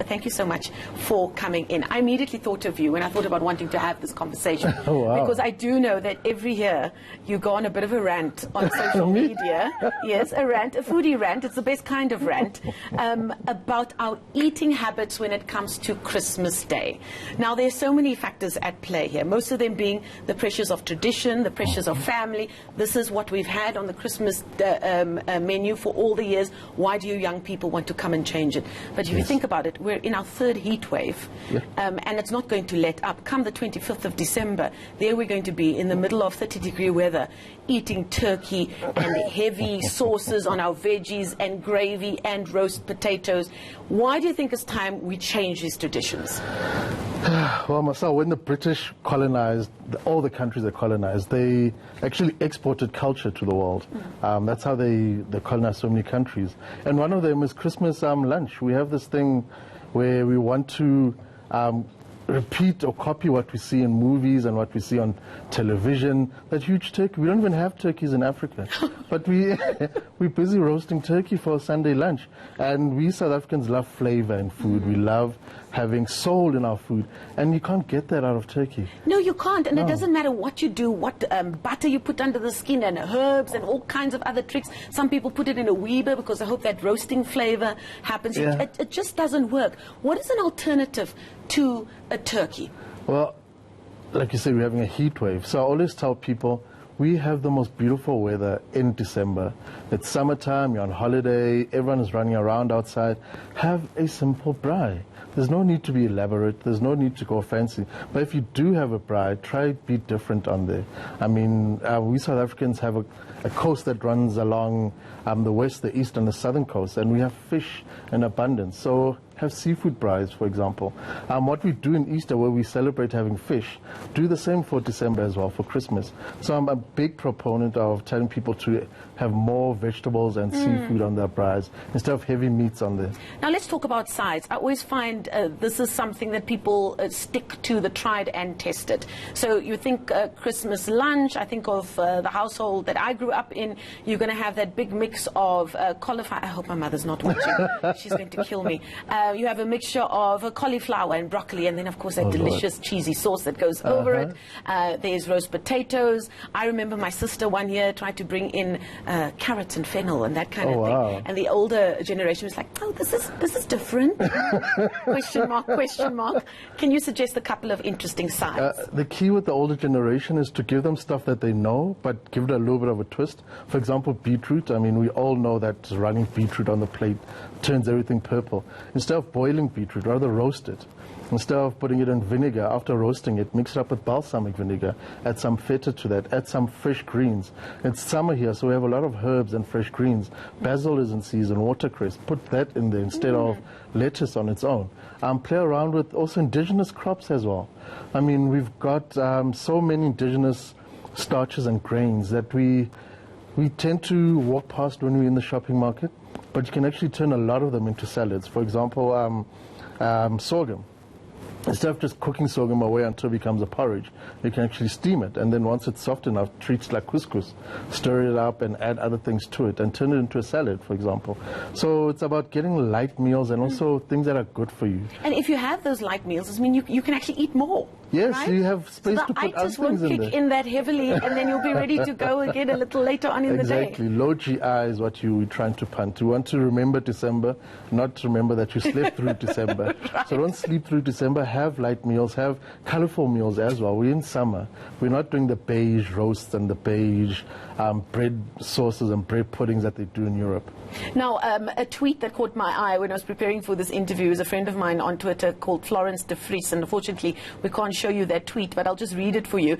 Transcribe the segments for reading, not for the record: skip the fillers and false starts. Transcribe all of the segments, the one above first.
thank you so much for coming in. I immediately thought of you when I thought about wanting to have this conversation. Oh, wow. Because I do know that every year you go on a bit of a rant on social media. Yes, a rant, a foodie rant. It's the best kind of rant about our eating habits when it comes to Christmas Day. Now, there's so many factors at play here, most of them being the pressures of tradition, the pressures of family. This is what we've had on the Christmas menu for all the years. Why do you young people want to come and change it? But if you think about it, we're in our third heat wave, and it's not going to let up. Come the 25th of December, there we're going to be in the middle of 30-degree weather, eating turkey and heavy sauces on our veggies and gravy and roast potatoes. Why do you think it's time we change these traditions? Well, Marcel, when the British colonized all the countries they colonized, they actually exported culture to the world. That's how they colonized so many countries. And one of them is Christmas lunch. We have this thing where we want to repeat or copy what we see in movies and what we see on television. That huge turkey. We don't even have turkeys in Africa. But we're busy roasting turkey for a Sunday lunch. And we South Africans love flavor in food. We love having soul in our food. And you can't get that out of turkey. No, you can't. And it doesn't matter what you do, what butter you put under the skin and herbs and all kinds of other tricks. Some people put it in a Weber because they hope that roasting flavor happens. It just doesn't work. What is an alternative to a turkey? Well, like you said, we're having a heat wave. So I always tell people, we have the most beautiful weather in December. It's summertime, you're on holiday, everyone is running around outside. Have a simple braai. There's no need to be elaborate, there's no need to go fancy. But if you do have a braai, try be different on there. I mean, we South Africans have a coast that runs along the west, the east, and the southern coast, and we have fish in abundance. So have seafood braais, for example. What we do in Easter, where we celebrate having fish, do the same for December as well, for Christmas. So I'm a big proponent of telling people to have more vegetables and seafood on their braais instead of heavy meats on there. Now let's talk about sides. I always find this is something that people stick to, the tried and tested. So you think Christmas lunch, I think of the household that I grew up in, you're going to have that big mix of cauliflower. I hope my mother's not watching. She's going to kill me. You have a mixture of cauliflower and broccoli, and then of course that delicious cheesy sauce that goes over it. There's roast potatoes. I remember my sister one year tried to bring in carrots and fennel and that kind of thing. And the older generation was like, oh, this is different. Question mark, question mark. Can you suggest a couple of interesting sides? The key with the older generation is to give them stuff that they know, but give it a little bit of a twist. For example, beetroot. I mean, we all know that running beetroot on the plate turns everything purple. Instead of boiling beetroot, rather roast it. Instead of putting it in vinegar, after roasting it, mix it up with balsamic vinegar, add some feta to that, add some fresh greens. It's summer here, so we have a lot of herbs and fresh greens. Basil is in season, watercress, put that in there instead of lettuce on its own. Play around with also indigenous crops as well. I mean, we've got so many indigenous starches and grains that we tend to walk past when we're in the shopping market, but you can actually turn a lot of them into salads. For example, sorghum. Instead of just cooking sorghum away until it becomes a porridge, you can actually steam it, and then once it's soft enough, treat it like couscous, stir it up and add other things to it and turn it into a salad, for example. So it's about getting light meals and also things that are good for you. And if you have those light meals, I mean, you can actually eat more. Yes, right? you have space so to put other things in there. won't kick in that heavily, and then you'll be ready to go again a little later on in the day. Exactly. Low GI is what you're trying to punt. You want to remember December, not remember that you slept through December. Right. So don't sleep through December. Have light meals. Have colorful meals as well. We're in summer. We're not doing the beige roasts and the beige bread sauces and bread puddings that they do in Europe. Now, a tweet that caught my eye when I was preparing for this interview is a friend of mine on Twitter called Florence de Vries, and unfortunately we can't show you that tweet, but I'll just read it for you,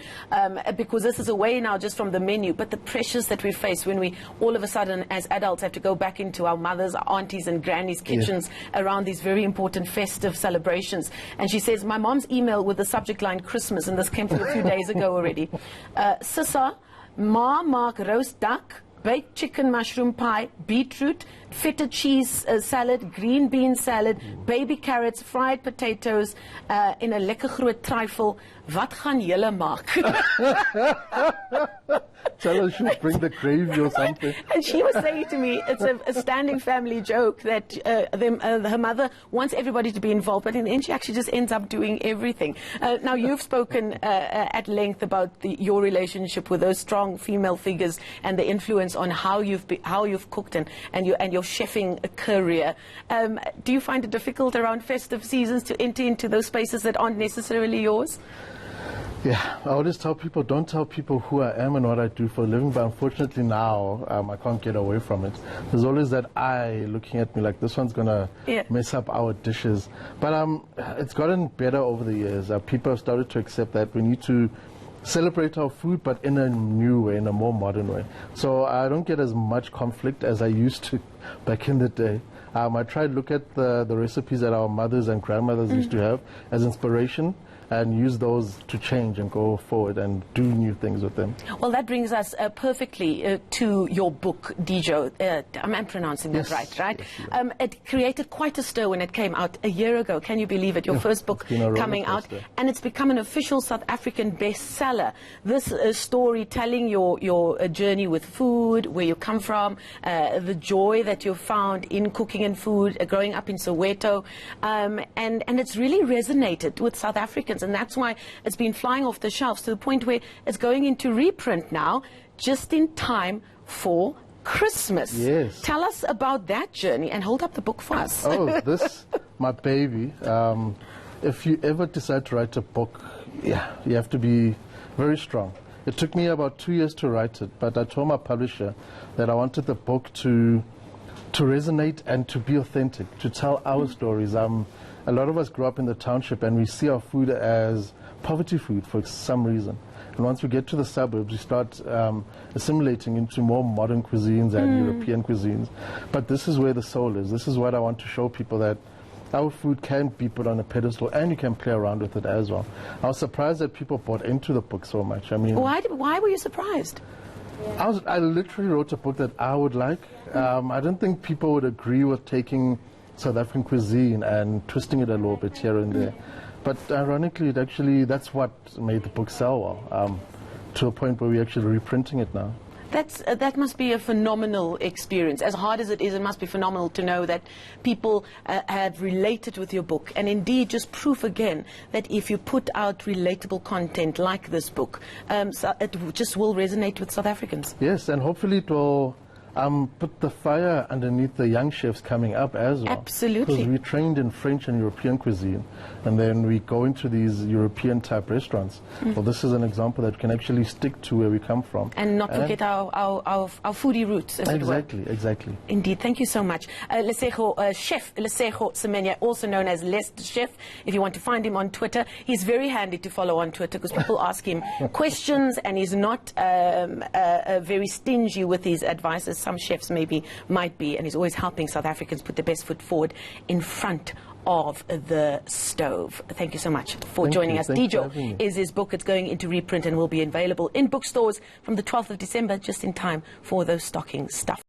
because this is away now just from the menu, but the pressures that we face when we all of a sudden as adults have to go back into our mothers, our aunties and grannies' kitchens around these very important festive celebrations. And she says, my mom's email with the subject line Christmas, and this came through a few days ago already. Sissa, ma maak roast duck, baked chicken mushroom pie, beetroot, feta cheese salad, green bean salad, baby carrots, fried potatoes, in 'n lekker groot trifle. Wat gaan julle maak? Tell her she'll bring the gravy or something. And she was saying to me, it's a standing family joke that her mother wants everybody to be involved, but in the end she actually just ends up doing everything. Now, you've spoken at length about your relationship with those strong female figures and the influence on how you've cooked and your chefing career. Do you find it difficult around festive seasons to enter into those spaces that aren't necessarily yours? Yeah, I always tell people, don't tell people who I am and what I do for a living, but unfortunately now I can't get away from it. There's always that eye looking at me like, this one's going to mess up our dishes. But it's gotten better over the years. People have started to accept that we need to celebrate our food, but in a new way, in a more modern way. So I don't get as much conflict as I used to back in the day. I try to look at the recipes that our mothers and grandmothers used to have as inspiration, and use those to change and go forward and do new things with them. Well, that brings us perfectly to your book, Dijo. I'm pronouncing that right? Yes, it created quite a stir when it came out a year ago. Can you believe it? Your first book coming out. And it's become an official South African bestseller. This story telling your journey with food, where you come from, the joy that you found in cooking and food, growing up in Soweto. And it's really resonated with South Africans. And that's why it's been flying off the shelves to the point where it's going into reprint now, just in time for Christmas. Yes. Tell us about that journey and hold up the book for us. Oh, this, my baby. If you ever decide to write a book, you have to be very strong. It took me about 2 years to write it, but I told my publisher that I wanted the book to resonate and to be authentic, to tell our stories. A lot of us grew up in the township and we see our food as poverty food for some reason. And once we get to the suburbs, we start assimilating into more modern cuisines and European cuisines. But this is where the soul is. This is what I want to show people, that our food can be put on a pedestal and you can play around with it as well. I was surprised that people bought into the book so much. I mean, why were you surprised? I literally wrote a book that I would like. I don't think people would agree with taking South African cuisine and twisting it a little bit here and there. But ironically, that's what made the book sell well, to a point where we're actually reprinting it now. That must be a phenomenal experience. As hard as it is, it must be phenomenal to know that people have related with your book. And indeed, just proof again that if you put out relatable content like this book, it just will resonate with South Africans. Yes, and hopefully it will put the fire underneath the young chefs coming up as well. Absolutely. Because we trained in French and European cuisine, and then we go into these European type restaurants. Well, this is an example that can actually stick to where we come from. And not forget our foodie roots, as it were. Exactly. Indeed, thank you so much. Chef Lesego Semenya, also known as Les the Chef, if you want to find him on Twitter. He's very handy to follow on Twitter because people ask him questions, and he's not very stingy with his advices. Some chefs might be, and he's always helping South Africans put their best foot forward in front of the stove. Thank you so much for joining us. Dijo is his book. It's going into reprint and will be available in bookstores from the 12th of December, just in time for those stocking stuff.